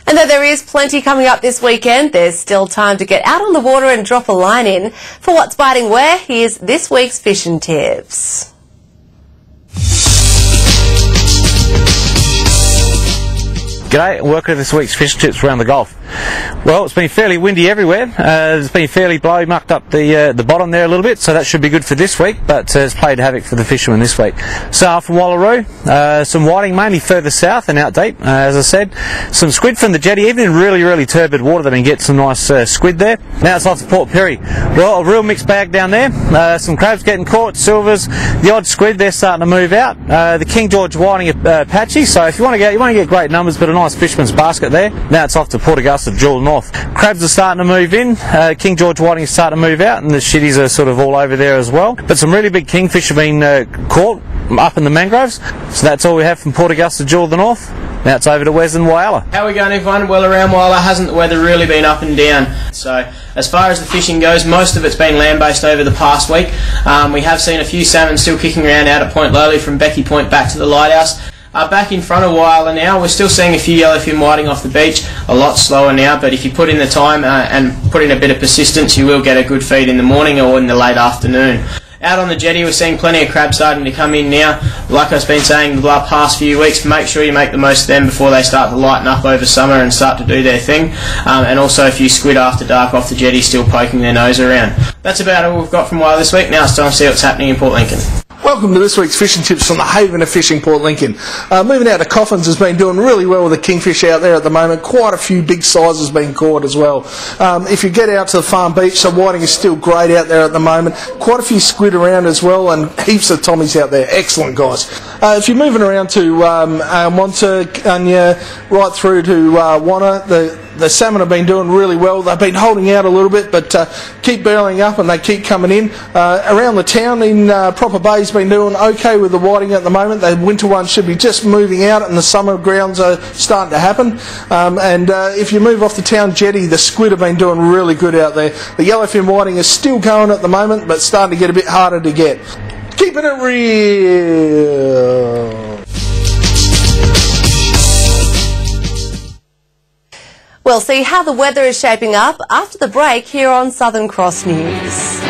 And though there is plenty coming up this weekend, there's still time to get out on the water and drop a line in. For What's Biting Where, here's this week's fishing tips. G'day, and welcome to this week's fishing tips around the Gulf. Well, it's been fairly windy everywhere. It's been fairly blowy, mucked up the bottom there a little bit, so that should be good for this week, but it's played havoc for the fishermen this week. So from Wallaroo, some whiting mainly further south and out deep, as I said. Some squid from the jetty, even in really turbid water they've been getting some nice squid there. Now it's off to Port Pirie. Well, a real mixed bag down there. Some crabs getting caught, silvers, the odd squid, they're starting to move out. The King George whiting are patchy, so if you want to get great numbers, but a nice fisherman's basket there. Now it's off to Port Augusta, Jewel North. Crabs are starting to move in, King George whiting is starting to move out, and the shitties are sort of all over there as well. But some really big kingfish have been caught up in the mangroves. So that's all we have from Port Augusta, Jewel North. Now it's over to Wes and Whyalla. How are we going, everyone? Well, around Whyalla hasn't the weather really been up and down. So as far as the fishing goes, most of it's been land-based over the past week. We have seen a few salmon still kicking around out at Point Lowly from Becky Point back to the lighthouse. Back in front of Whyalla now, we're still seeing a few yellowfin whiting off the beach, a lot slower now, but if you put in the time and put in a bit of persistence, you will get a good feed in the morning or in the late afternoon. Out on the jetty, we're seeing plenty of crabs starting to come in now. Like I've been saying the past few weeks, make sure you make the most of them before they start to lighten up over summer and start to do their thing. And also a few squid after dark off the jetty still poking their nose around. That's about all we've got from Whyalla this week. Now it's time to see what's happening in Port Lincoln. Welcome to this week's fishing tips from the haven of fishing, Port Lincoln. Moving out to Coffins has been doing really well with the kingfish out there at the moment. Quite a few big sizes being caught as well. If you get out to the farm beach, the whiting is still great out there at the moment. Quite a few squid around as well, and heaps of tommies out there. Excellent, guys. If you're moving around to Monta, Gunya, right through to Wanna, the salmon have been doing really well. They've been holding out a little bit, but keep barreling up and they keep coming in. Around the town in Proper Bay's been doing okay with the whiting at the moment. The winter ones should be just moving out and the summer grounds are starting to happen. If you move off the town jetty, the squid have been doing really good out there. The yellowfin whiting is still going at the moment, but starting to get a bit harder to get. Keeping it real. We'll see how the weather is shaping up after the break here on Southern Cross News.